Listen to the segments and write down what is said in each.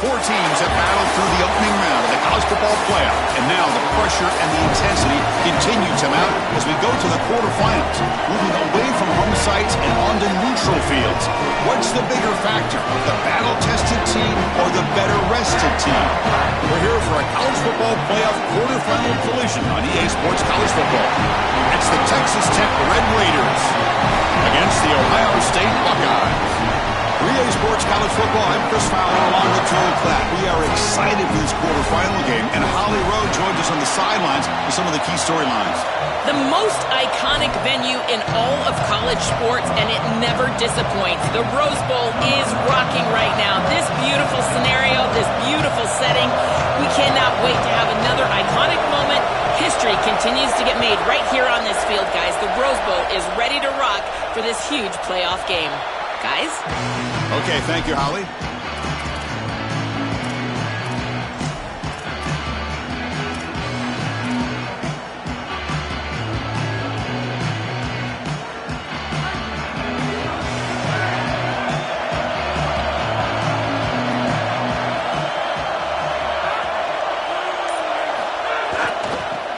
Four teams have battled through the opening round of the college football playoff, and now the pressure and the intensity continue to mount as we go to the quarterfinals, moving away from home sites and onto neutral fields. What's the bigger factor, the battle-tested team or the better-rested team? We're here for a college football playoff quarterfinal collision on EA Sports College Football. It's the Texas Tech Red Raiders against the Ohio State Buckeyes. EA Sports College Football, I'm Chris Fowler along with Joel Klatt. We are excited for this quarterfinal game, and Holly Rowe joins us on the sidelines with some of the key storylines. The most iconic venue in all of college sports, and it never disappoints. The Rose Bowl is rocking right now. This beautiful scenario, this beautiful setting, we cannot wait to have another iconic moment. History continues to get made right here on this field, guys. The Rose Bowl is ready to rock for this huge playoff game. Guys? Okay, thank you, Holly.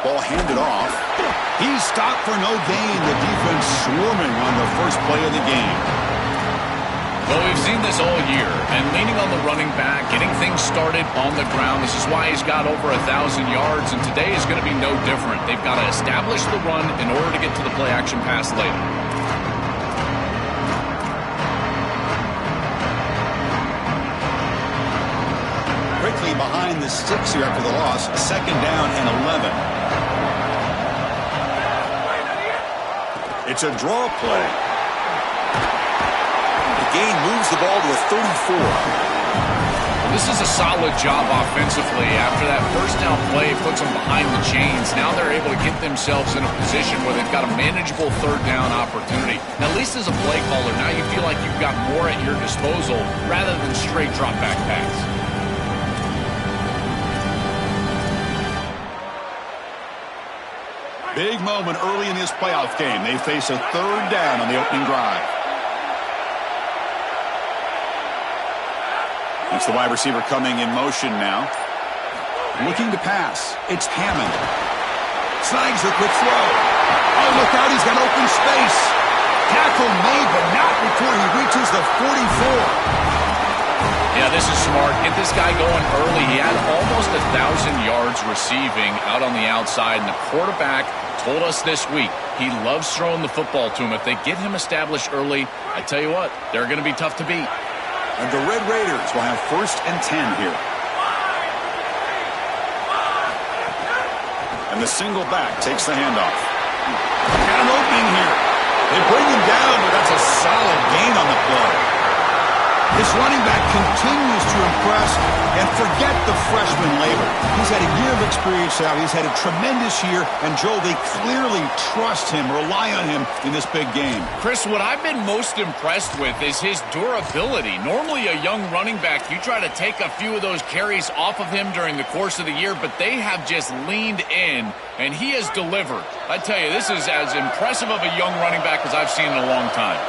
Ball handed off. He's stopped for no gain. The defense swarming on the first play of the game. Well, we've seen this all year, and leaning on the running back, getting things started on the ground. This is why he's got over 1,000 yards, and today is going to be no different. They've got to establish the run in order to get to the play-action pass later. Quickly behind the sticks here after the loss, second down and 11. It's a draw play. Gain moves the ball to a 34. This is a solid job offensively. After that first down play puts them behind the chains, now they're able to get themselves in a position where they've got a manageable third down opportunity. At least as a play caller, now you feel like you've got more at your disposal rather than straight drop back pass. Big moment early in this playoff game. They face a third down on the opening drive. It's the wide receiver coming in motion now. Looking to pass. It's Hammond. Snags the quick throw. Oh, look out. He's got open space. Tackle made, but not before he reaches the 44. Yeah, this is smart. Get this guy going early. He had almost 1,000 yards receiving out on the outside, and the quarterback told us this week he loves throwing the football to him. If they get him established early, I tell you what, they're going to be tough to beat. And the Red Raiders will have 1st and 10 here. And the single back takes the handoff. Got an opening here. They bring him down, but that's a solid gain on the play. This running back continues to impress, and forget the freshman labor. He's had a year of experience now. He's had a tremendous year, and Joel, they clearly trust him, rely on him in this big game. Chris, what I've been most impressed with is his durability. Normally a young running back, you try to take a few of those carries off of him during the course of the year, but they have just leaned in, and he has delivered. I tell you, this is as impressive of a young running back as I've seen in a long time.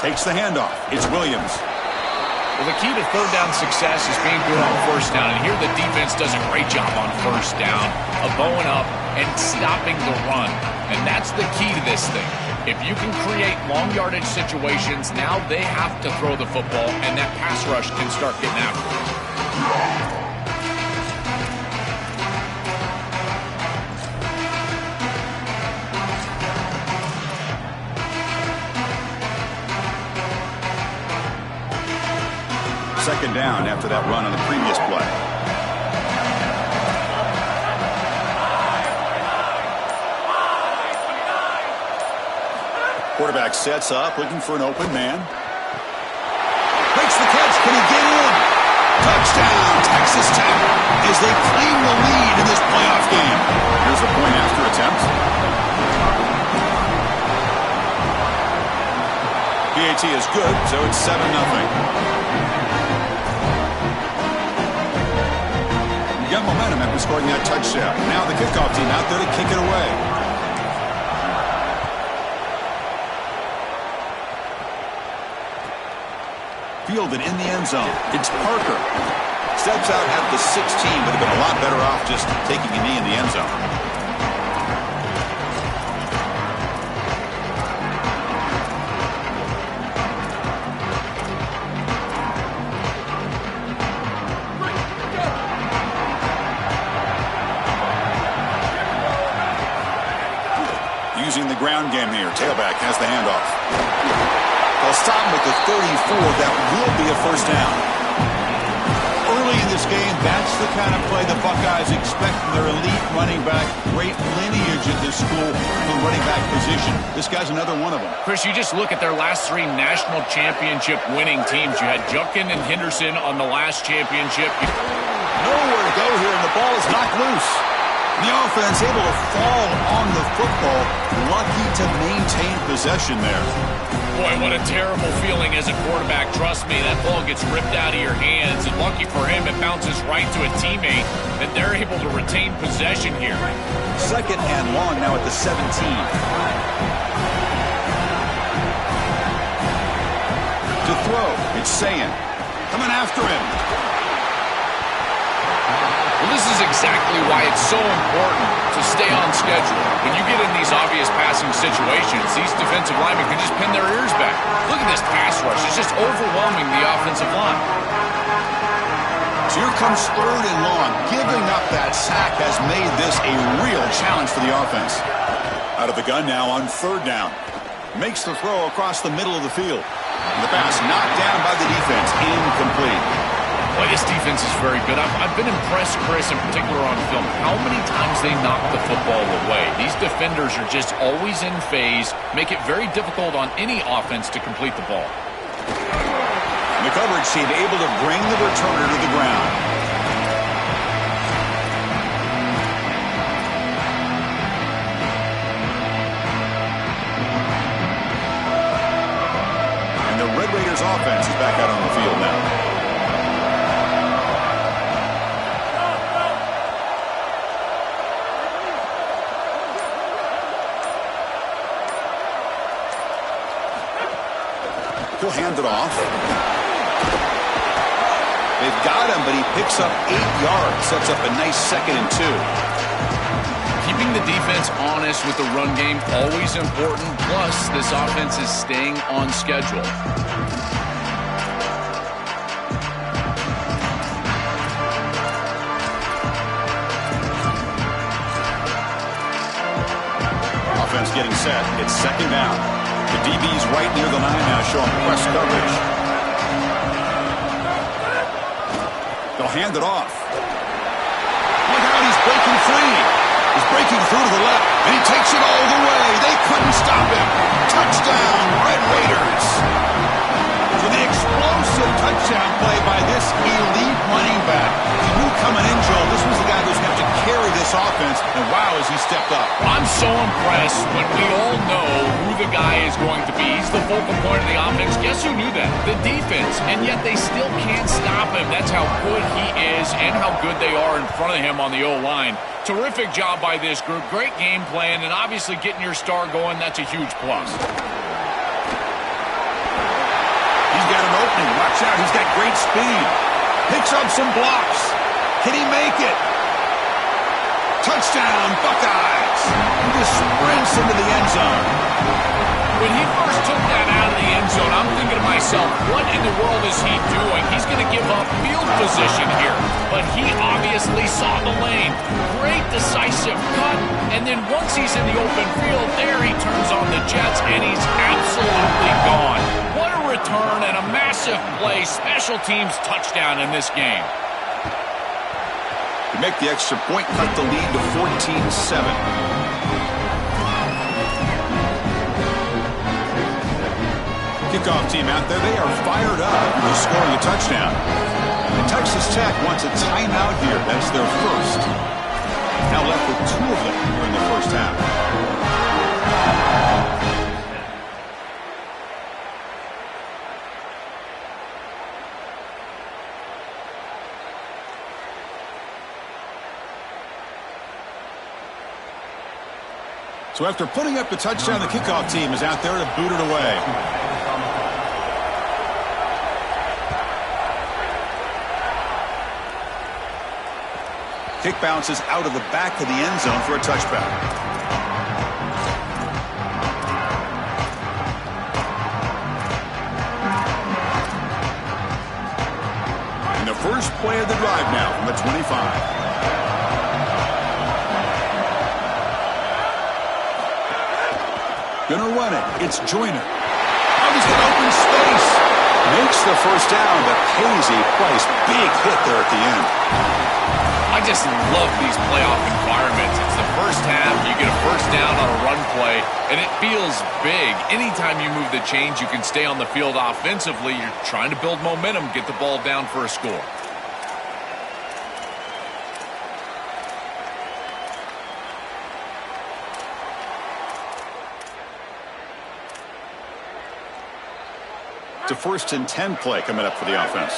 Takes the handoff. It's Williams. Well, the key to third down success is being good on first down. And here the defense does a great job on first down of bowing up and stopping the run. And that's the key to this thing. If you can create long yardage situations, now they have to throw the football, and that pass rush can start getting after it. Second down after that run on the previous play. Quarterback sets up, looking for an open man. Makes the catch. Can he get in? Touchdown, Texas Tech, as they claim the lead in this playoff game. Here's the point after attempt. PAT is good, so it's 7-0. Got momentum after scoring that touchdown. Now the kickoff team out there to kick it away. fielded in the end zone. It's Parker. Steps out at the 16, would have been a lot better off just taking a knee in the end zone. Using the ground game here. Tailback has the handoff. They'll stop him with the 34. That will be a first down. Early in this game, that's the kind of play the Buckeyes expect from their elite running back. Great lineage at this school in running back position. This guy's another one of them. Chris, you just look at their last 3 national championship winning teams. You had Judkin and Henderson on the last championship. Nowhere to go here, and the ball is knocked loose. The offense able to fall on the football. Lucky to maintain possession there. Boy, what a terrible feeling as a quarterback. Trust me, that ball gets ripped out of your hands. And lucky for him, it bounces right to a teammate. And they're able to retain possession here. Second and long now at the 17. To throw, it's Ncaa. Coming after him. Well, this is exactly why it's so important to stay on schedule. When you get in these obvious passing situations, these defensive linemen can just pin their ears back. Look at this pass rush. It's just overwhelming the offensive line. So here comes third and long. Giving up that sack has made this a real challenge for the offense. Out of the gun now on third down. Makes the throw across the middle of the field. And the pass knocked down by the defense. Incomplete. Boy, this defense is very good. I've been impressed, Chris, in particular on film, how many times they knock the football away. These defenders are just always in phase, make it very difficult on any offense to complete the ball. And the coverage team able to bring the returner to the ground. And the Red Raiders offense is back out on the field now. He'll hand it off. They've got him, but he picks up 8 yards. Sets up a nice 2nd and 2. Keeping the defense honest with the run game, always important. Plus, this offense is staying on schedule. Offense getting set. It's 2nd down. The DB's right near the 9 now, showing press coverage. They'll hand it off. Look out, he's breaking free. He's breaking through to the left, and he takes it all the way. They couldn't stop him. Touchdown, Red Raiders. So the explosive touchdown play by this elite running back. He knew coming in, Joel, this was the guy who's going to have to carry this offense, and wow, has he stepped up. I'm so impressed when we all know who the guy is going to be. He's the focal point of the offense. Guess who knew that? The defense. And yet they still can't stop him. That's how good he is and how good they are in front of him on the O-line. Terrific job by this group. Great game plan, and obviously getting your star going, that's a huge plus. He's got an opening. Watch out. He's got great speed. Picks up some blocks. Can he make it? Touchdown, Buckeyes. He just sprints into the end zone. When he first took that out of the end zone, I'm thinking to myself, what in the world is he doing? He's going to give up field position here. But he obviously saw the lane. Great decisive cut. And then once he's in the open field, there he turns on the Jets, and he's absolutely gone. What a return and a massive play. Special teams touchdown in this game. To make the extra point, cut the lead to 14-7. Kickoff team out there, they are fired up after scoring a touchdown. And Texas Tech wants a timeout here. That's their first. Now left with 2 of them here in the first half. So after putting up the touchdown, the kickoff team is out there to boot it away. Kick bounces out of the back of the end zone for a touchback. And the first play of the drive now from the 25. Gonna run it. It's Joyner. Oh, he's got open space. Makes the first down, but pays a price. Big hit there at the end. I just love these playoff environments. It's the first half. You get a first down on a run play, and it feels big. Anytime you move the chains, you can stay on the field offensively. You're trying to build momentum, get the ball down for a score. It's a 1st and 10 play coming up for the offense.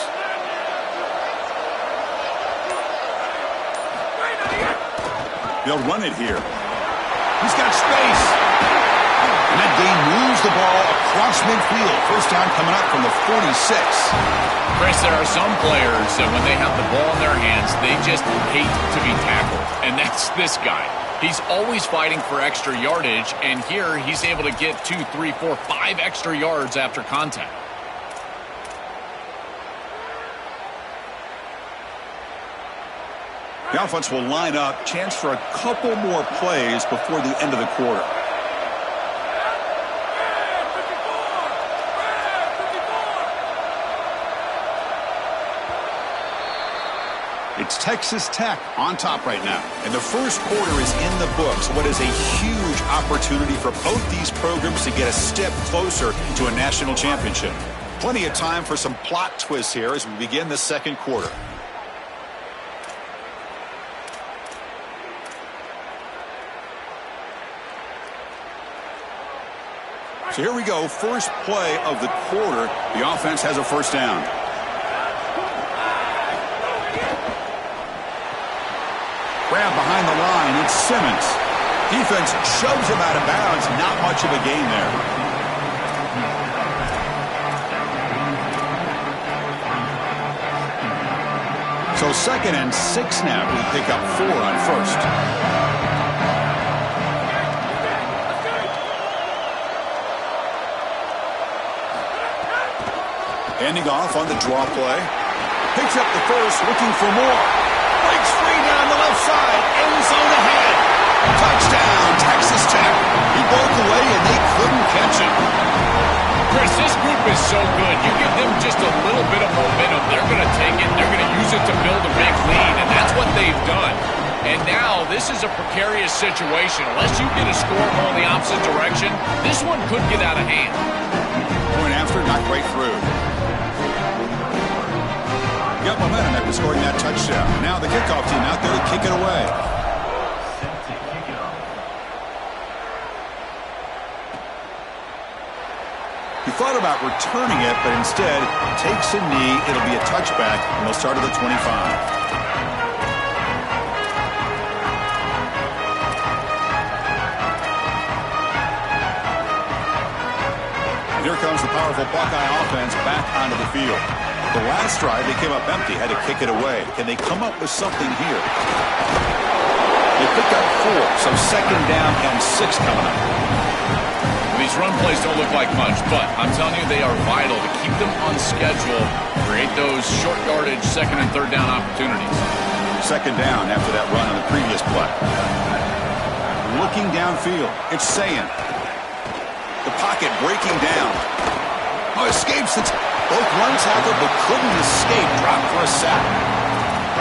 They'll run it here. He's got space. And that game moves the ball across midfield. First down coming up from the 46. Chris, there are some players that when they have the ball in their hands, they just hate to be tackled. And that's this guy. He's always fighting for extra yardage, and here he's able to get 2, 3, 4, 5 extra yards after contact. The offense will line up. Chance for a couple more plays before the end of the quarter. It's Texas Tech on top right now. And the first quarter is in the books. What is a huge opportunity for both these programs to get a step closer to a national championship. Plenty of time for some plot twists here as we begin the second quarter. So here we go, first play of the quarter. The offense has a first down. Grab behind the line, it's Simmons. Defense shoves him out of bounds, not much of a gain there. So 2nd and 6 now. We pick up 4 on first. Ending off on the draw play. Picks up the first, looking for more. Breaks free down the left side. End zone ahead. Touchdown, Texas Tech. He broke away and they couldn't catch him. Chris, this group is so good. You give them just a little bit of momentum, they're going to take it. They're going to use it to build a big lead, and that's what they've done. And now this is a precarious situation. Unless you get a score going the opposite direction, this one could get out of hand. Point after, not right through. Got momentum after scoring that touchdown. Now the kickoff team out there to kick it away. He thought about returning it, but instead takes a knee. It'll be a touchback, and they'll start at the 25. And here comes the powerful Buckeye offense back onto the field. The last drive, they came up empty, had to kick it away. Can they come up with something here? They picked up 4, so 2nd down and 6 coming up. These run plays don't look like much, but I'm telling you they are vital to keep them on schedule, create those short yardage 2nd and 3rd down opportunities. 2nd down after that run on the previous play. Looking downfield, it's Sayan. The pocket breaking down. Oh, escapes it. Both run tackled, but couldn't escape. Dropped for a sack.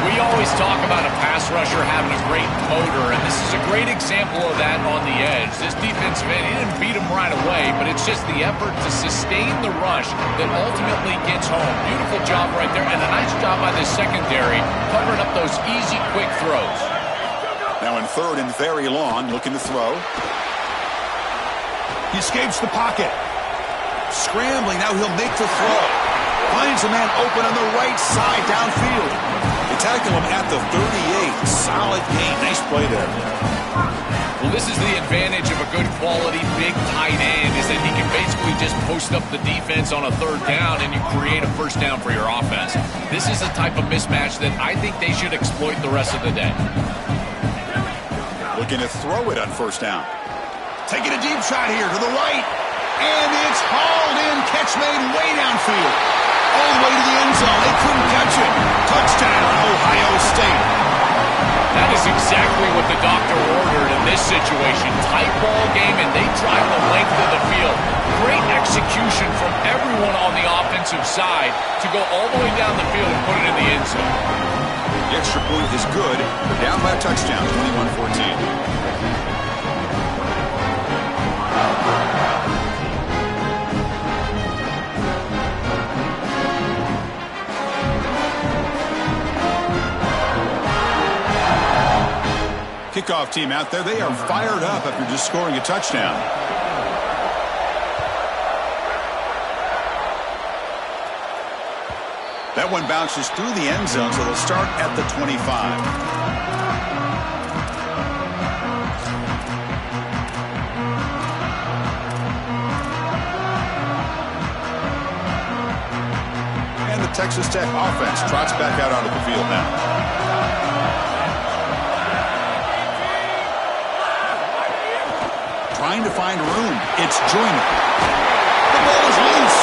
We always talk about a pass rusher having a great motor, and this is a great example of that on the edge. This defensive end, he didn't beat him right away, but it's just the effort to sustain the rush that ultimately gets home. Beautiful job right there, and a nice job by the secondary covering up those easy, quick throws. Now in 3rd and very long, looking to throw. He escapes the pocket. Scrambling, now he'll make the throw. Finds a man open on the right side downfield. They tackle him at the 38. Solid gain. Nice play there. Well, this is the advantage of a good quality big tight end, is that he can basically just post up the defense on a third down and you create a first down for your offense. This is a type of mismatch that I think they should exploit the rest of the day. Looking to throw it on first down. Taking a deep shot here to the right. And it's hauled in. Catch made way downfield. All the way to the end zone. They couldn't catch it. Touchdown, Ohio State. That is exactly what the doctor ordered in this situation. Tight ball game, and they drive the length of the field. Great execution from everyone on the offensive side to go all the way down the field and put it in the end zone. The extra point is good. They're down by a touchdown, 21-14. Kickoff team out there. They are fired up after just scoring a touchdown. That one bounces through the end zone, so they'll start at the 25. And the Texas Tech offense trots back out onto the field now. Trying to find room. It's Joyner. The ball is loose.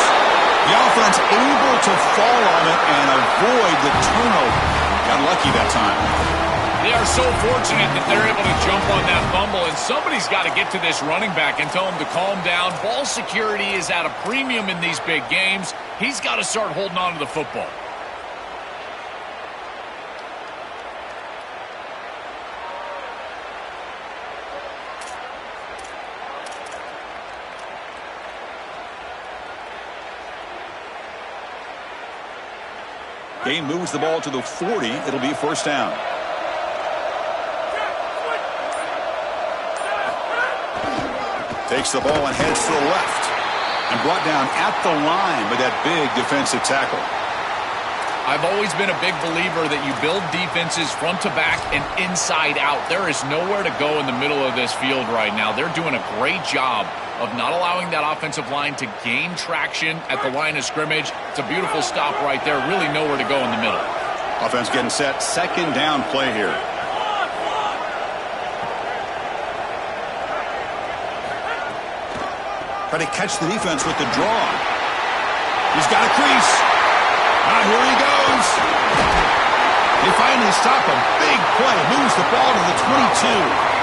The offense able to fall on it and avoid the turnover. Got lucky that time. They are so fortunate that they're able to jump on that fumble, and somebody's got to get to this running back and tell him to calm down. Ball security is at a premium in these big games. He's got to start holding on to the football. Game moves the ball to the 40. It'll be first down. Takes the ball and heads to the left. And brought down at the line with that big defensive tackle. I've always been a big believer that you build defenses front to back and inside out. There is nowhere to go in the middle of this field right now. They're doing a great job of not allowing that offensive line to gain traction at the line of scrimmage. It's a beautiful stop right there. Really nowhere to go in the middle. Offense getting set. Second down play here. Try to catch the defense with the draw. He's got a crease. Now here he goes. They finally stop him. Big play. Moves the ball to the 22.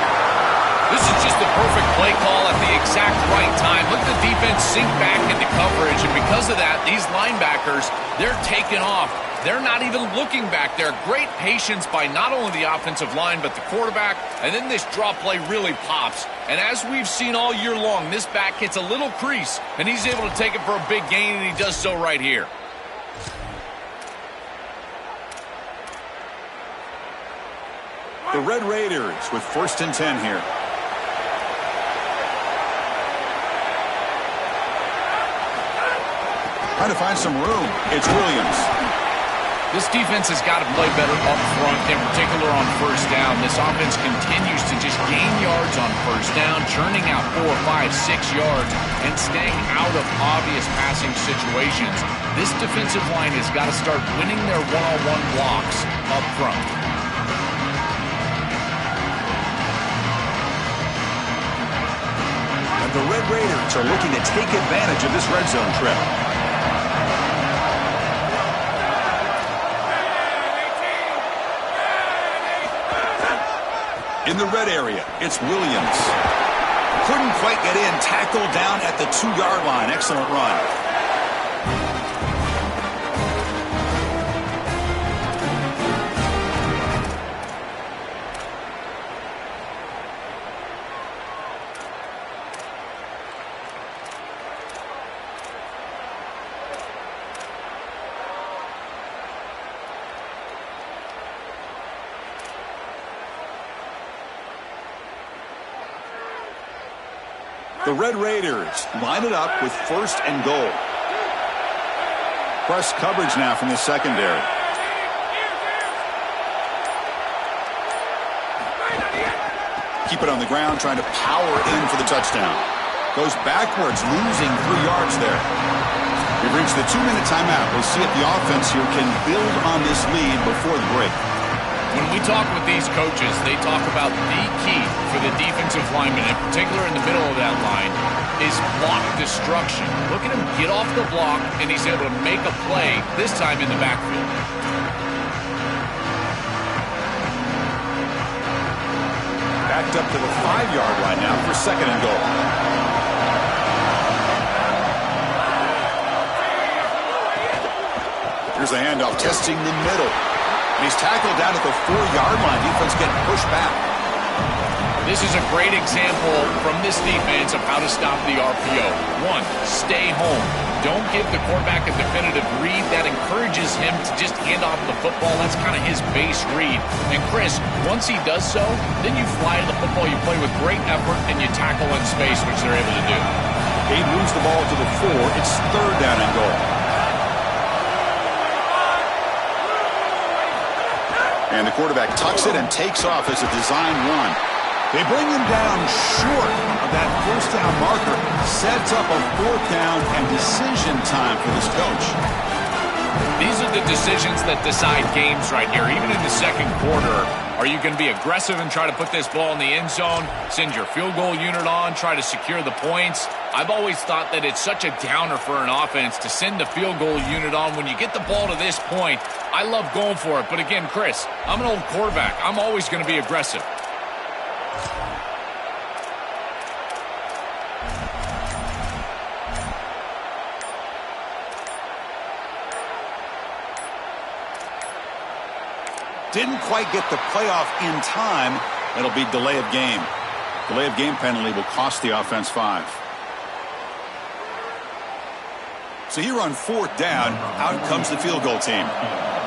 This is just the perfect play call at the exact right time. Let the defense sink back into coverage, and because of that, these linebackers, they're taking off. They're not even looking back there. Great patience by not only the offensive line, but the quarterback, and then this draw play really pops. And as we've seen all year long, this back hits a little crease, and he's able to take it for a big gain, and he does so right here. The Red Raiders with 1st and 10 here. Trying to find some room. It's Williams. This defense has got to play better up front, in particular on first down. This offense continues to just gain yards on first down, churning out 4, 5, 6 yards, and staying out of obvious passing situations. This defensive line has got to start winning their one-on-one blocks up front. And the Red Raiders are looking to take advantage of this red zone trip. In the red area, it's Williams. Couldn't quite get in. Tackled down at the 2-yard line. Excellent run. The Red Raiders line it up with 1st and goal. Press coverage now from the secondary. Keep it on the ground, trying to power in for the touchdown. Goes backwards, losing 3 yards there. We've reached the 2-minute timeout. We'll see if the offense here can build on this lead before the break. When we talk with these coaches, they talk about the key for the defensive lineman, in particular in the middle of that line, is block destruction. Look at him get off the block, and he's able to make a play, this time in the backfield. Backed up to the 5-yard line now for 2nd and goal. Here's a handoff, testing the middle. And he's tackled down at the 4-yard line. Defense getting pushed back. This is a great example from this defense of how to stop the RPO. 1, stay home. Don't give the quarterback a definitive read. That encourages him to just hand off the football. That's kind of his base read. And Chris, once he does so, then you fly to the football, you play with great effort, and you tackle in space, which they're able to do. He moves the ball to the 4. It's 3rd down and goal. And the quarterback tucks it and takes off as a design run. They bring him down short of that 1st down marker. Sets up a 4th down and decision time for this coach. These are the decisions that decide games right here. Even in the 2nd quarter, are you going to be aggressive and try to put this ball in the end zone, send your field goal unit on, try to secure the points? I've always thought that it's such a downer for an offense to send the field goal unit on. When you get the ball to this point, I love going for it. But again, Chris, I'm an old quarterback. I'm always going to be aggressive. Didn't quite get the playoff in time. It'll be delay of game. Delay of game penalty will cost the offense 5. So here on 4th down, out comes the field goal team.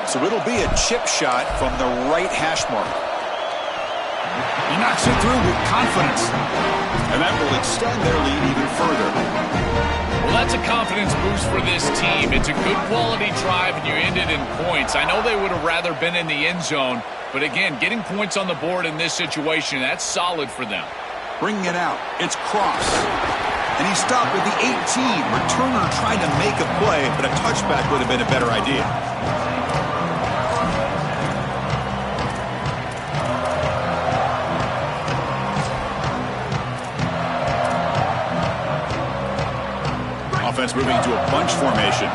So it'll be a chip shot from the right hash mark. He knocks it through with confidence. And that will extend their lead even further. Well, that's a confidence boost for this team. It's a good quality drive, and you end it in points. I know they would have rather been in the end zone, but again, getting points on the board in this situation, that's solid for them. Bringing it out. It's Cross. And he stopped at the 18. Returner trying to make a play, but a touchback would have been a better idea. Offense moving into a bunch formation.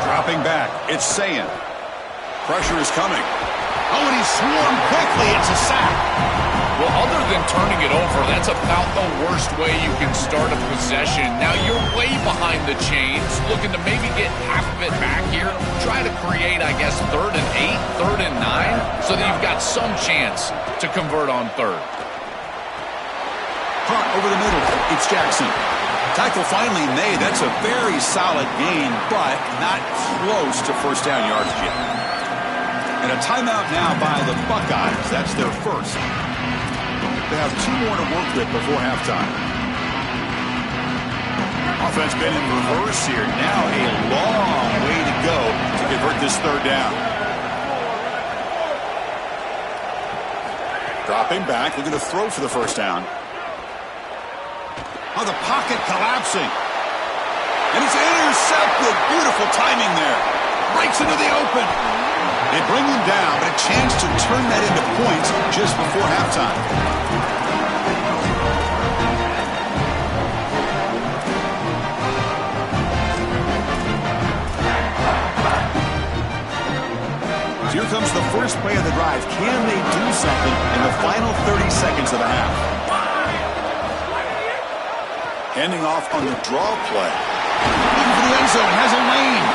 Dropping back. It's Ncaa. Pressure is coming. Oh, and he swarmed quickly. It's a sack. Well, other than turning it over, that's about the worst way you can start a possession. Now, you're way behind the chains, looking to maybe get half of it back here. Try to create, I guess, 3rd and 8, 3rd and 9, so that you've got some chance to convert on 3rd. Punt over the middle. It's Jackson. Tackle finally made. That's a very solid gain, but not close to 1st down yardage yet. And a timeout now by the Buckeyes. That's their 1st. They have 2 more to work with before halftime. Offense been in reverse here. Now a long way to go to convert this 3rd down. Dropping back, looking to throw for the 1st down. Oh, the pocket collapsing. And it's intercepted. Beautiful timing there. Breaks into the open. They bring him down, but a chance to turn that into points just before halftime. So here comes the first play of the drive. Can they do something in the final 30 seconds of the half? Handing off on the draw play. Looking for the end zone. Has a lane.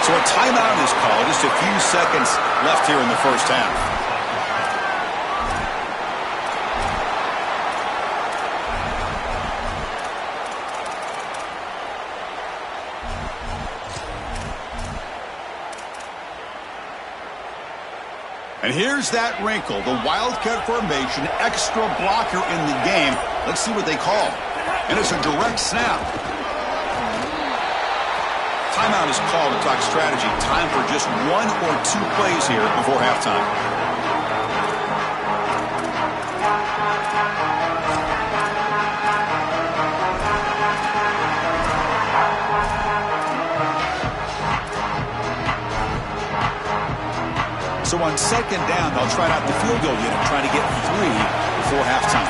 So a timeout is called. Just a few seconds left here in the first half. And here's that wrinkle, the Wildcat formation, extra blocker in the game. Let's see what they call. And it's a direct snap. Timeout is called to talk strategy. Time for just 1 or 2 plays here before halftime. So on second down, they'll try out the field goal unit, trying to get 3 before halftime.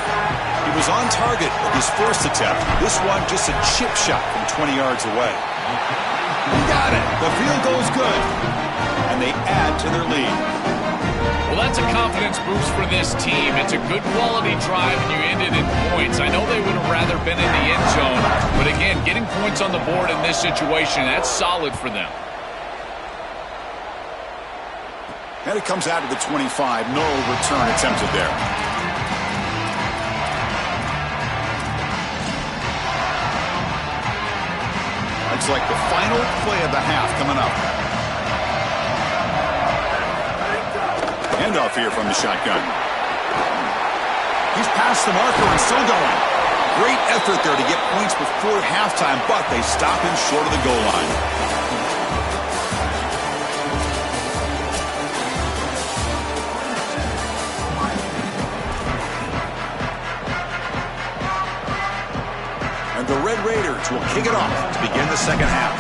He was on target with his first attempt. This one just a chip shot from 20 yards away. He got it. The field goal is good. And they add to their lead. Well, that's a confidence boost for this team. It's a good quality drive, and you ended in points. I know they would have rather been in the end zone, but again, getting points on the board in this situation, that's solid for them. And it comes out to the 25. No return attempted there. It's like the final play of the half coming up. Handoff here from the shotgun. He's past the marker and still going. Great effort there to get points before halftime, but they stop him short of the goal line. And the Red Raiders will kick it off to begin the second half.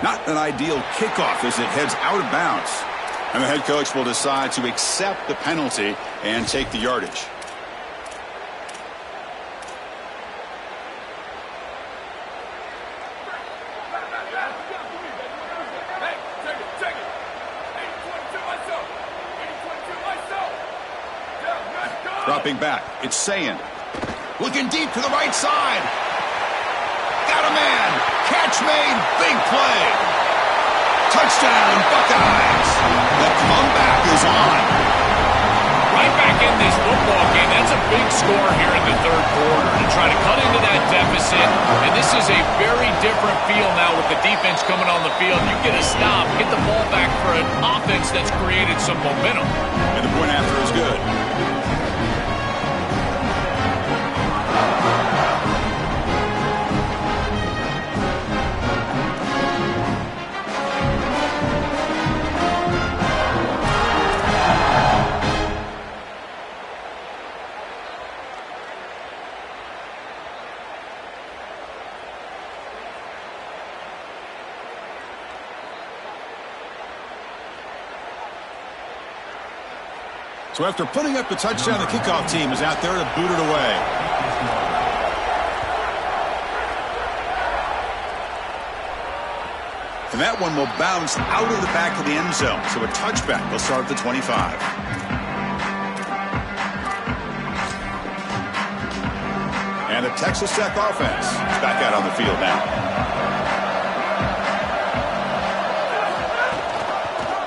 Not an ideal kickoff as it heads out of bounds. And the head coach will decide to accept the penalty and take the yardage. Dropping back, it's Ncaa. Looking deep to the right side. Got a man. Catch made. Big play. Touchdown, Buckeyes. The comeback is on. Right back in this football game. That's a big score here in the third quarter to try to cut into that deficit. And this is a very different feel now with the defense coming on the field. You get a stop, get the ball back for an offense that's created some momentum. And the point after is good. So after putting up the touchdown, the kickoff team is out there to boot it away. And that one will bounce out of the back of the end zone. So a touchback will start at the 25. And the Texas Tech offense is back out on the field now.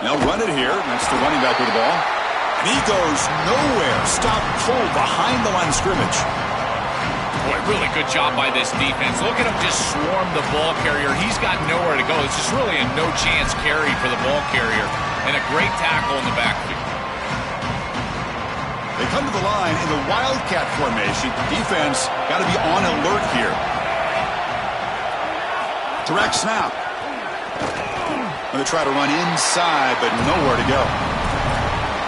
Now run it here. That's the running back with the ball. And he goes nowhere. Stop cold behind the line of scrimmage. Boy, really good job by this defense. Look at him just swarm the ball carrier. He's got nowhere to go. It's just really a no-chance carry for the ball carrier. And a great tackle in the backfield. They come to the line in the Wildcat formation. Defense got to be on alert here. Direct snap. Going to try to run inside, but nowhere to go.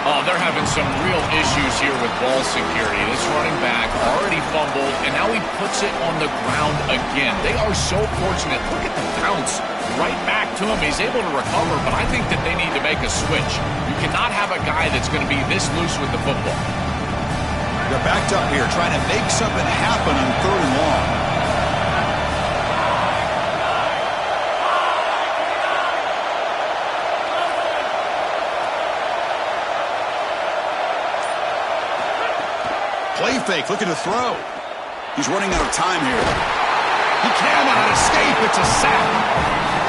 Oh, they're having some real issues here with ball security. This running back already fumbled, and now he puts it on the ground again. They are so fortunate. Look at the bounce right back to him. He's able to recover, but I think that they need to make a switch. You cannot have a guy that's going to be this loose with the football. They're backed up here trying to make something happen on 3rd and long. Play fake, looking to throw. He's running out of time here. He cannot escape. It's a sack.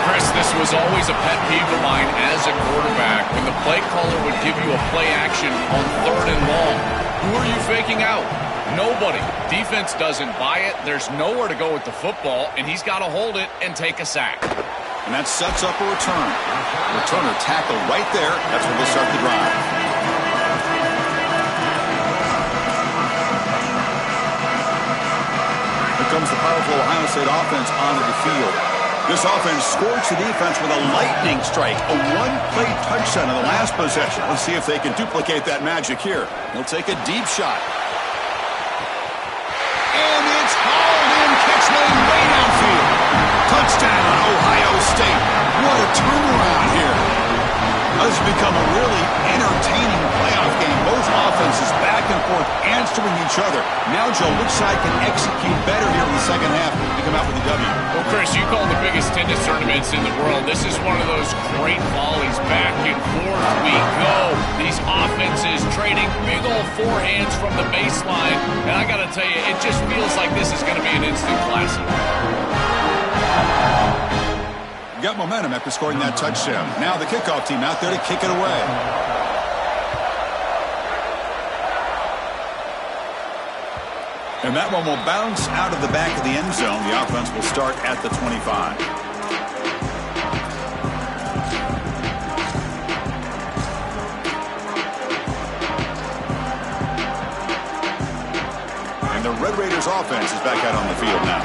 Chris, this was always a pet peeve of mine as a quarterback when the play caller would give you a play action on 3rd and long. Who are you faking out? Nobody. Defense doesn't buy it. There's nowhere to go with the football, and he's got to hold it and take a sack. And that sets up a return. Returner tackle right there. That's where they start the drive. Comes the powerful Ohio State offense onto the field. This offense scorched the defense with a lightning strike, a one-play touchdown in the last possession. Let's see if they can duplicate that magic here. They'll take a deep shot. And it's hauled in, catch made way downfield. What a turnaround here. This has become a really entertaining playoff game. Both offenses back and forth answering each other. Now, Joe, which side can execute better here in the second half to come out with a W? Well, Chris, you call the biggest tennis tournaments in the world. This is one of those great volleys. Back and forth we go. These offenses trading big old forehands from the baseline. And I got to tell you, it just feels like this is going to be an instant classic. Got momentum after scoring that touchdown. Now the kickoff team out there to kick it away. And that one will bounce out of the back of the end zone. The offense will start at the 25. And the Red Raiders offense is back out on the field now.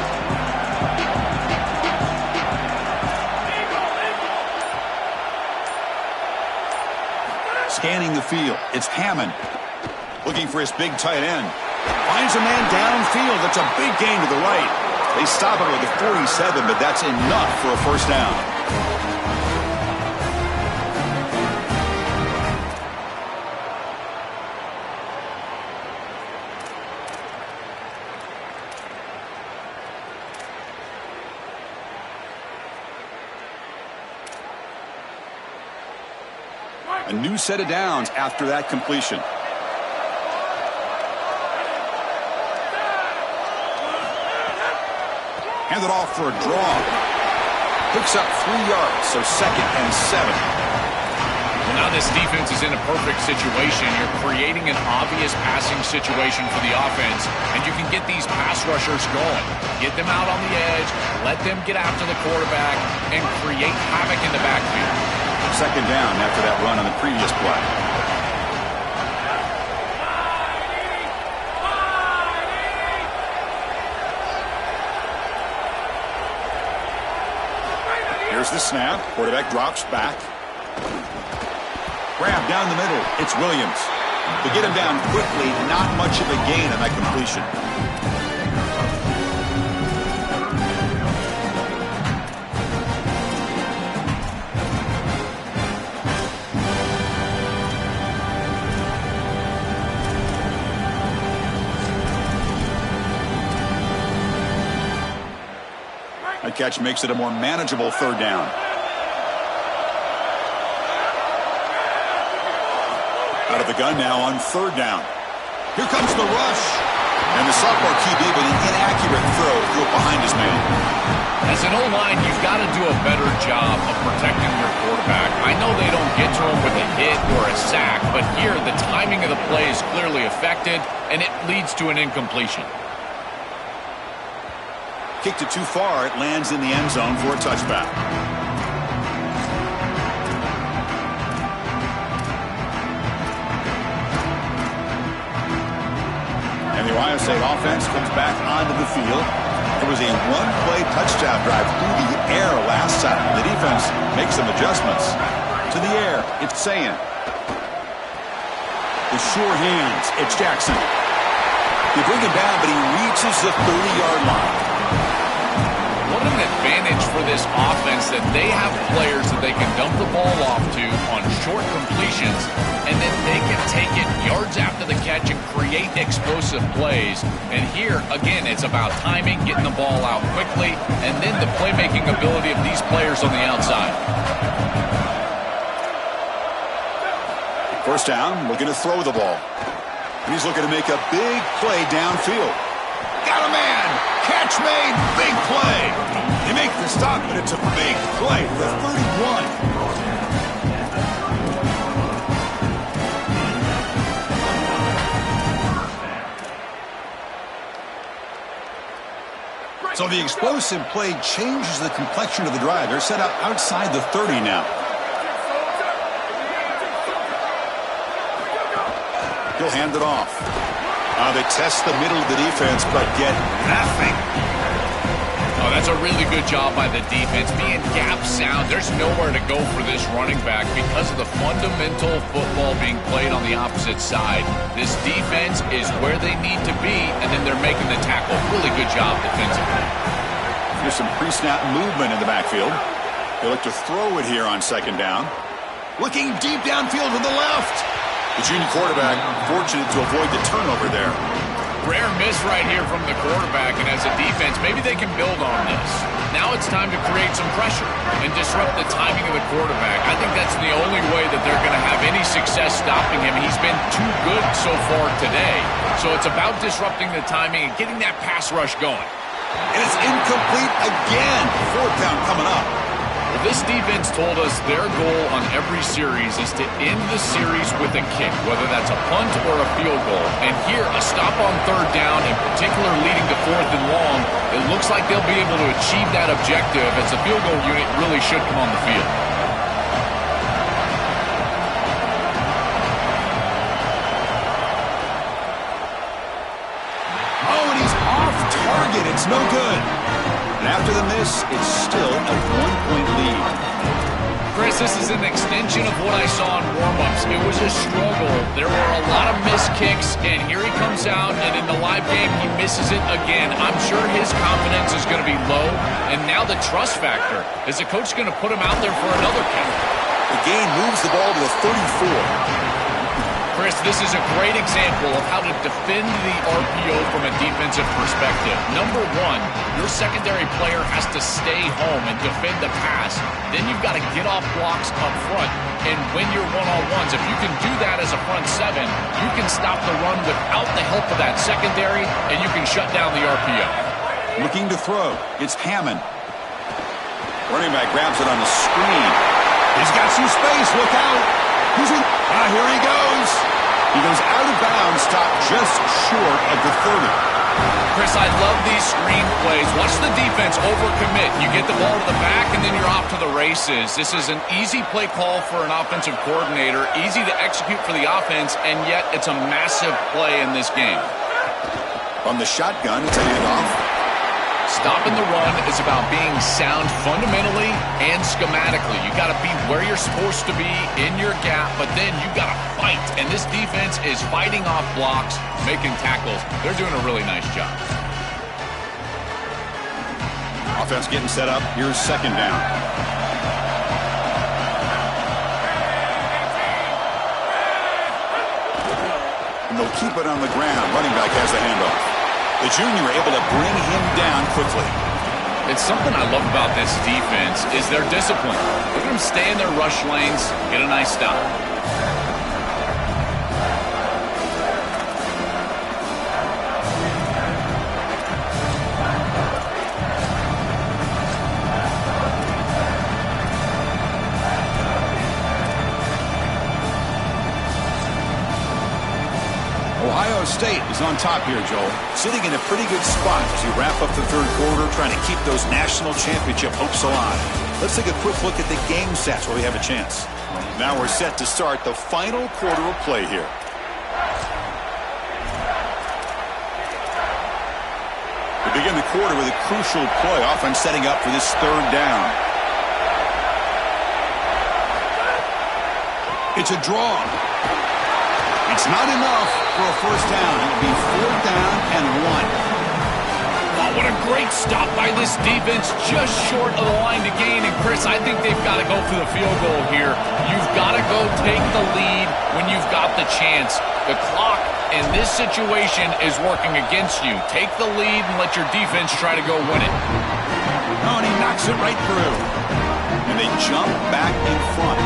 Scanning the field. It's Hammond. Looking for his big tight end. Finds a man downfield. That's a big gain to the right. They stop it with a 47, but that's enough for a first down. A new set of downs after that completion. Handed off for a draw. Picks up 3 yards, so 2nd and 7. Well, now this defense is in a perfect situation. You're creating an obvious passing situation for the offense, and you can get these pass rushers going. Get them out on the edge, let them get after the quarterback, and create havoc in the backfield. 2nd down after that run on the previous play. Here's the snap. Quarterback drops back. Grab down the middle. It's Williams. To get him down quickly, not much of a gain on that completion. That catch makes it a more manageable 3rd down. Out of the gun now on 3rd down. Here comes the rush. And the sophomore QB with an inaccurate throw threw it behind his man. As an O-line, you've got to do a better job of protecting your quarterback. I know they don't get to him with a hit or a sack, but here the timing of the play is clearly affected, and it leads to an incompletion. Kicked it too far. It lands in the end zone for a touchback. And the Ohio State offense comes back onto the field. It was a one-play touchdown drive through the air last time. The defense makes some adjustments. To the air, it's Ncaa. With sure hands, it's Jackson. They bring him down, but he reaches the 30-yard line. What an advantage for this offense that they have players that they can dump the ball off to on short completions, and then they can take it yards after the catch and create explosive plays. And here, again, it's about timing, getting the ball out quickly, and then the playmaking ability of these players on the outside. First down, looking to throw the ball. And he's looking to make a big play downfield. Got a man! Catch made! Big play! They make the stop, but it's a big play for the 31. So the explosive play changes the complexion of the drive. They're set up outside the 30 now. He'll hand it off. They test the middle of the defense, but get nothing. Oh, that's a really good job by the defense. Being gap sound, there's nowhere to go for this running back because of the fundamental football being played on the opposite side. This defense is where they need to be, and then they're making the tackle. Really good job defensively. Here's some pre-snap movement in the backfield. They look to throw it here on second down. Looking deep downfield to the left. The junior quarterback fortunate to avoid the turnover there. Rare miss right here from the quarterback, and as a defense, maybe they can build on this. Now it's time to create some pressure and disrupt the timing of the quarterback. I think that's the only way that they're going to have any success stopping him. He's been too good so far today. So it's about disrupting the timing and getting that pass rush going. And it's incomplete again. Fourth down coming up. Well, this defense told us their goal on every series is to end the series with a kick, whether that's a punt or a field goal. And here, a stop on third down, in particular leading to fourth and long, it looks like they'll be able to achieve that objective as the field goal unit really should come on the field. Oh, and he's off target. It's no good. And after the miss, it's still a 1-point lead. Chris, this is an extension of what I saw in warm-ups. It was a struggle. There were a lot of missed kicks, and here he comes out, and in the live game, he misses it again. I'm sure his confidence is going to be low, and now the trust factor. Is the coach going to put him out there for another kick? The gain moves the ball to the 34. Chris, this is a great example of how to defend the RPO from a defensive perspective. Number one, your secondary player has to stay home and defend the pass. Then you've got to get off blocks up front and win your one-on-ones. If you can do that as a front seven, you can stop the run without the help of that secondary, and you can shut down the RPO. Looking to throw. It's Hammond. Running back grabs it on the screen. He's got some space. Look out. Who's in? Here he goes. He goes out of bounds, stopped just short of the 30. Chris, I love these screen plays. Watch the defense overcommit. You get the ball to the back, and then you're off to the races. This is an easy play call for an offensive coordinator, easy to execute for the offense, and yet it's a massive play in this game. From the shotgun, it's a handoff. Stopping the run is about being sound fundamentally and schematically. You got to be where you're supposed to be in your gap, but then you got to fight. And this defense is fighting off blocks, making tackles. They're doing a really nice job. Offense getting set up. Here's second down. And they'll keep it on the ground. Running back has the handoff. The junior able to bring him down quickly. It's something I love about this defense is their discipline. Look at them stay in their rush lanes, get a nice stop. Ohio State is on top here, Joel. Sitting in a pretty good spot as you wrap up the third quarter, trying to keep those national championship hopes alive. Let's take a quick look at the game stats while we have a chance. Now we're set to start the final quarter of play here. We begin the quarter with a crucial play, offense setting up for this third down. It's a draw. It's not enough for a first down. It'll be fourth down and 1. Oh, what a great stop by this defense, just short of the line to gain. And Chris, I think they've got to go for the field goal here. You've got to go take the lead when you've got the chance. The clock in this situation is working against you. Take the lead and let your defense try to go win it. Oh, and he knocks it right through. And they jump back in front.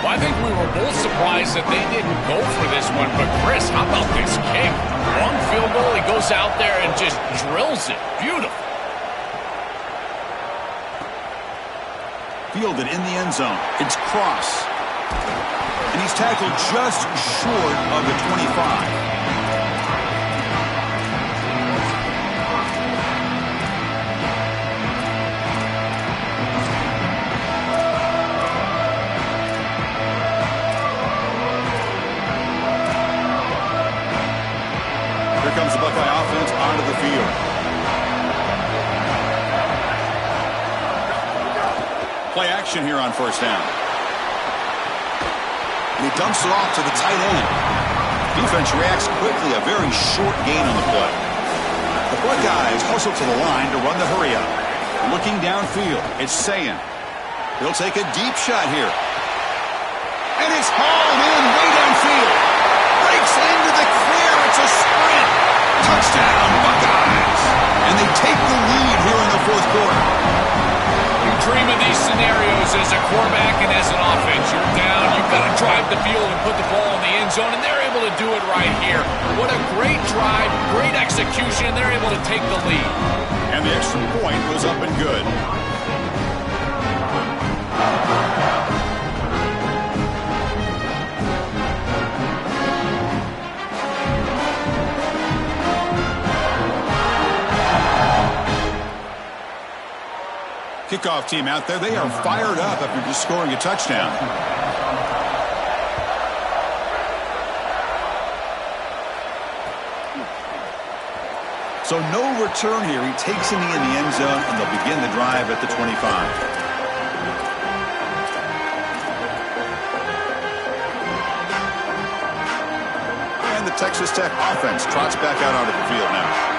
Well, I think we were both surprised that they didn't go for this one. But, Chris, how about this kick? Long field goal, he goes out there and just drills it. Beautiful. Fielded in the end zone. It's Cross. And he's tackled just short of the 25. Here comes the Buckeye offense onto the field. Play action here on first down. And he dumps it off to the tight end. Defense reacts quickly, a very short gain on the play. The Buckeyes hustle to the line to run the hurry up. Looking downfield, it's Ncaa. He'll take a deep shot here. And it's hauled in way downfield. Breaks into the clear. It's a sprint. Touchdown, Buckeyes. And they take the lead here in the fourth quarter. You dream of these scenarios as a quarterback and as an offense. You're down. You've got to drive the field and put the ball in the end zone, and they're able to do it right here. What a great drive, great execution. They're able to take the lead. And the extra point was up and good. Kickoff team out there, they are fired up after just scoring a touchdown. So no return here. He takes it in the end zone, and they'll begin the drive at the 25. And the Texas Tech offense trots back out onto the field now.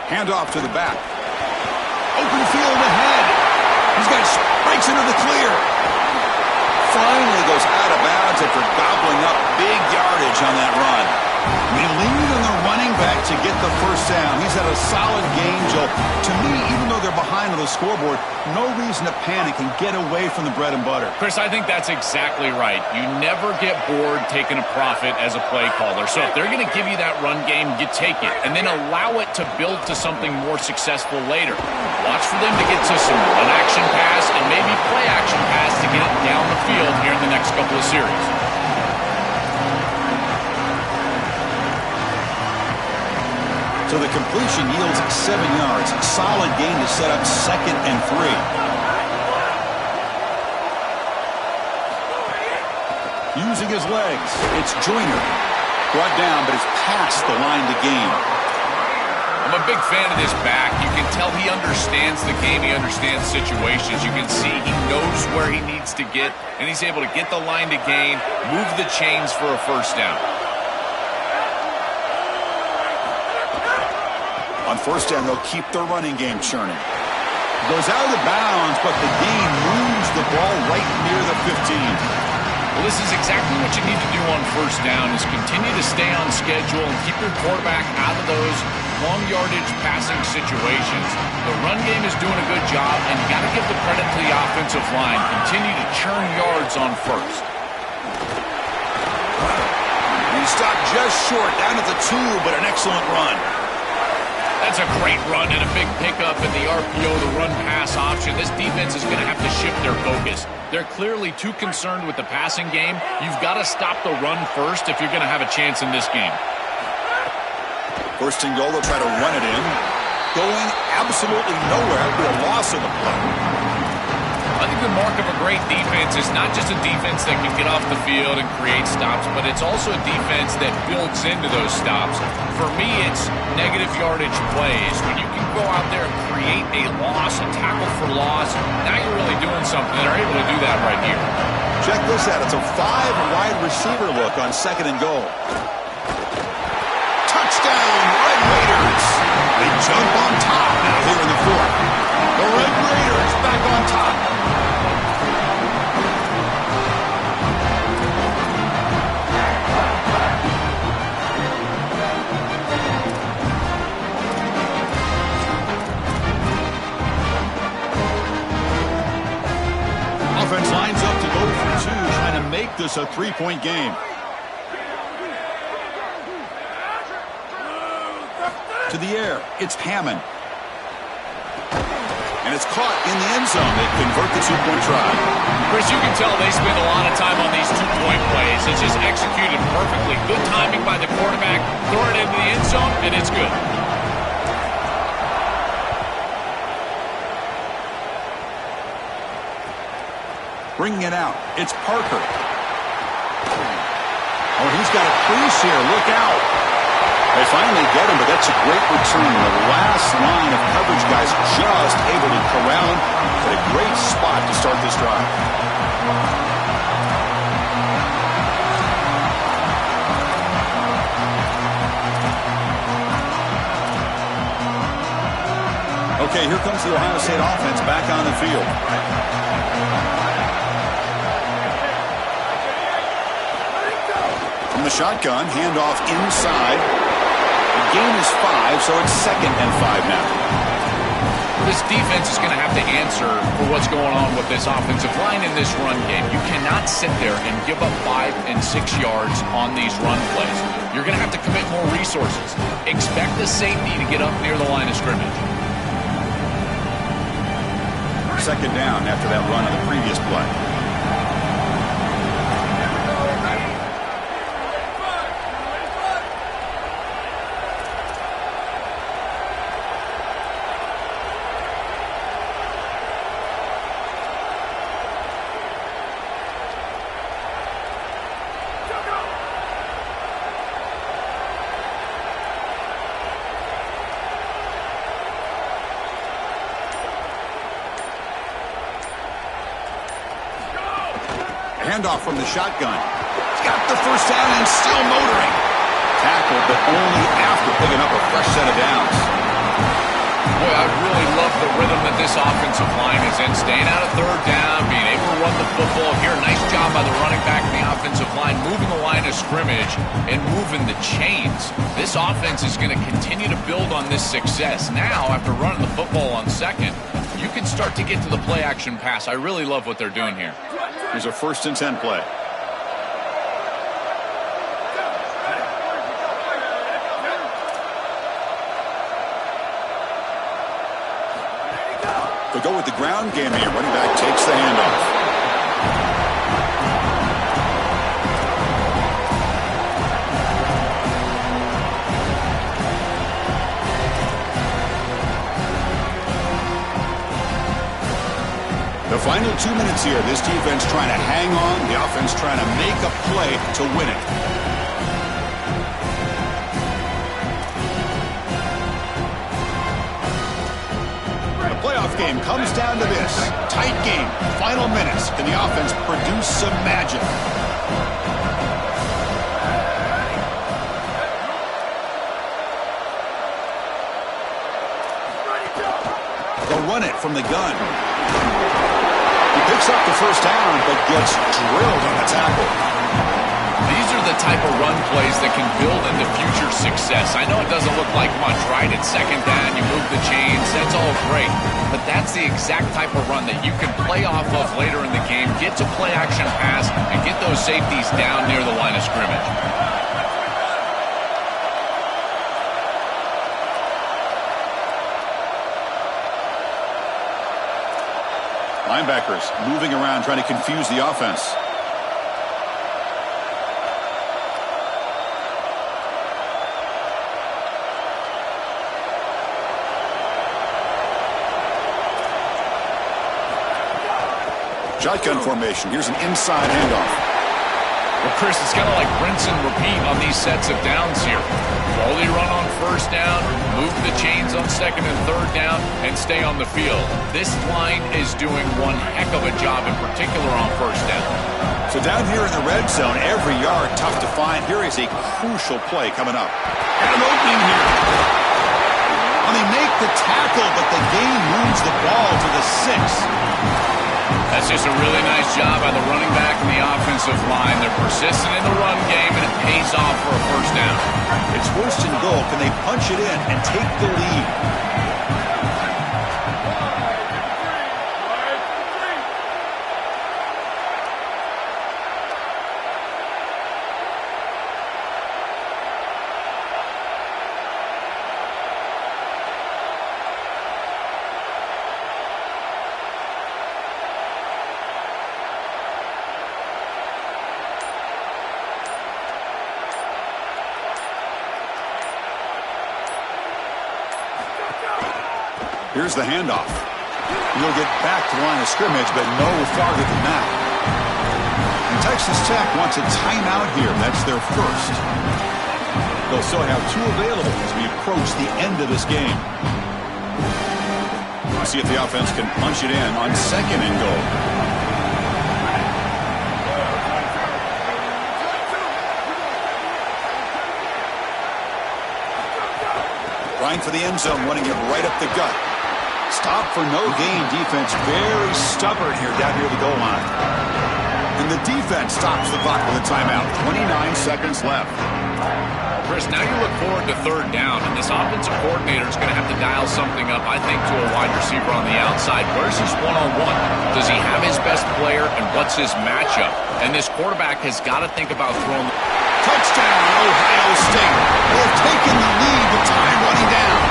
Handoff to the back. Open field ahead. He's got breaks into the clear. Finally goes out of bounds after gobbling up big yardage on that run. They lean on the running back to get the first down. He's had a solid game, Joe. To me, even though they're behind on the scoreboard, no reason to panic and get away from the bread and butter. Chris, I think that's exactly right. You never get bored taking a profit as a play caller. So if they're going to give you that run game, you take it. And then allow it to build to something more successful later. Watch for them to get to some run-action pass and maybe play-action pass to get it down the field here in the next couple of series. So the completion yields 7 yards. Solid gain to set up 2nd and 3. Using his legs, it's Joyner. Brought down, but it's past the line to gain. I'm a big fan of this back. You can tell he understands the game. He understands situations. You can see he knows where he needs to get, and he's able to get the line to gain, move the chains for a first down. On first down, they'll keep their running game churning. Goes out of bounds, but the gain moves the ball right near the 15. Well, this is exactly what you need to do on first down is continue to stay on schedule and keep your quarterback out of those long yardage passing situations. The run game is doing a good job, and you got to give the credit to the offensive line. Continue to churn yards on first. And he stopped just short, down at the 2, but an excellent run. That's a great run and a big pickup in the RPO, the run-pass option. This defense is going to have to shift their focus. They're clearly too concerned with the passing game. You've got to stop the run first if you're going to have a chance in this game. First and goal, they'll try to run it in. Going absolutely nowhere after a loss of the play. I think the mark of a great defense is not just a defense that can get off the field and create stops, but it's also a defense that builds into those stops. For me, it's negative yardage plays. When you can go out there and create a loss, a tackle for loss, now you're really doing something. They're able to do that right here. Check this out. It's a 5-wide receiver look on 2nd and goal. Touchdown, Red Raiders. They jump on top now here in the 4th. The Red Raiders back on top. Offense lines up to go for 2, trying to make this a 3-point game. To the air, it's Hammond. And it's caught in the end zone. They convert the 2-point try. Chris, you can tell they spend a lot of time on these 2-point plays. It's just executed perfectly. Good timing by the quarterback. Throw it into the end zone, and it's good. Bringing it out, it's Parker. Oh, he's got a crease here. Look out. They finally get him, but that's a great return. The last line of coverage guys just able to corral him. But a great spot to start this drive. Okay, here comes the Ohio State offense back on the field. From the shotgun, handoff inside. The gain is 5, so it's 2nd and 5 now. This defense is going to have to answer for what's going on with this offensive line in this run game. You cannot sit there and give up 5 and 6 yards on these run plays. You're going to have to commit more resources. Expect the safety to get up near the line of scrimmage. 2nd down after that run on the previous play. Handoff from the shotgun. He's got the first down and still motoring. Tackle, but only after picking up a fresh set of downs. Boy, I really love the rhythm that this offensive line is in. Staying out of 3rd down, being able to run the football here. Nice job by the running back and the offensive line, moving the line of scrimmage and moving the chains. This offense is going to continue to build on this success. Now, after running the football on 2nd, you can start to get to the play-action pass. I really love what they're doing here. Here's a 1st and 10 play. They'll go with the ground game here. Running back takes the handoff. The final 2 minutes here. This defense trying to hang on. The offense trying to make a play to win it. The playoff game comes down to this. Tight game. Final minutes. Can the offense produce some magic? They'll run it from the gun. Picks up the first down, but gets drilled on the tackle. These are the type of run plays that can build into future success. I know it doesn't look like much, right? It's 2nd down, you move the chains, that's all great. But that's the exact type of run that you can play off of later in the game, get to play action pass, and get those safeties down near the line of scrimmage. Linebackers moving around, trying to confuse the offense. Shotgun formation. Here's an inside handoff. Well, Chris, it's kind of like rinse and repeat on these sets of downs here. Slowly run on 1st down, move the chains on 2nd and 3rd down, and stay on the field. This line is doing one heck of a job, in particular on 1st down. So down here in the red zone, every yard tough to find. Here is a crucial play coming up. And an opening here. Well, they make the tackle, but the gain moves the ball to the 6. That's just a really nice job by the running back and the offensive line. They're persistent in the run game, and it pays off for a 1st down. It's 1st and goal. Can they punch it in and take the lead? Here's the handoff. He'll get back to the line of scrimmage, but no farther than that. And Texas Tech wants a timeout here. That's their 1st. They'll still have 2 available as we approach the end of this game. We'll see if the offense can punch it in on 2nd and goal. Trying for the end zone, running it right up the gut. Stop for no gain defense. Very stubborn here down near the goal line. And the defense stops the clock with a timeout. 29 seconds left. Chris, now you look forward to third down, and this offensive coordinator is going to have to dial something up, I think, to a wide receiver on the outside. Where's his one-on-one? Does he have his best player, and what's his matchup? And this quarterback has got to think about throwing. Touchdown, Ohio State. They've taken the lead with time running down.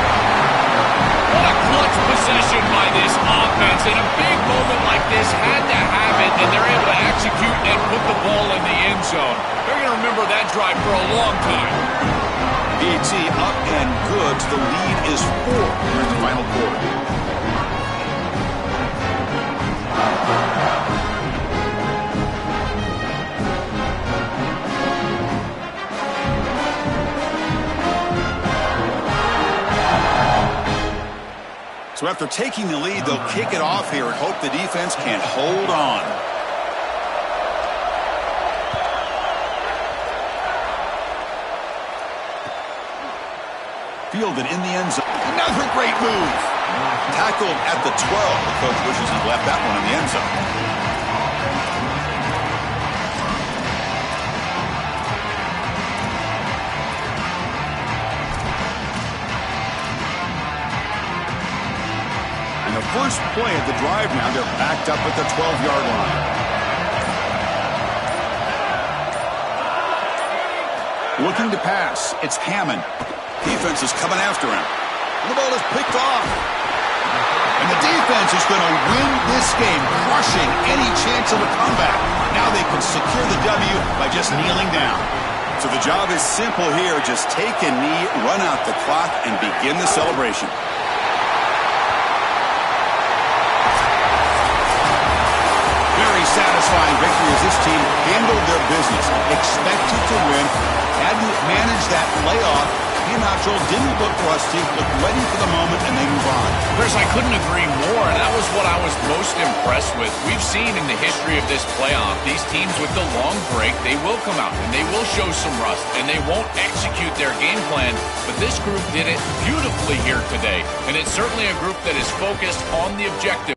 What a clutch possession by this offense. In a big moment like this, had to have it, and they're able to execute and put the ball in the end zone. They're going to remember that drive for a long time. BT up and good. The lead is 4 here in the final quarter. So after taking the lead, they'll kick it off here and hope the defense can hold on. Fielded in the end zone. Another great move. Tackled at the 12. The coach wishes he left that one in the end zone. The first play of the drive now, they're backed up at the 12-yard line. Looking to pass. It's Hammond. Defense is coming after him. The ball is picked off. And the defense is going to win this game, crushing any chance of a comeback. Now they can secure the W by just kneeling down. So the job is simple here. Just take a knee, run out the clock, and begin the celebration. Satisfying victory as this team handled their business, expected to win, had to manage that playoff. Joel didn't look rusty, looked ready for the moment, and they move on. Chris, I couldn't agree more, and that was what I was most impressed with. We've seen in the history of this playoff, these teams with the long break, they will come out, and they will show some rust, and they won't execute their game plan, but this group did it beautifully here today, and it's certainly a group that is focused on the objective.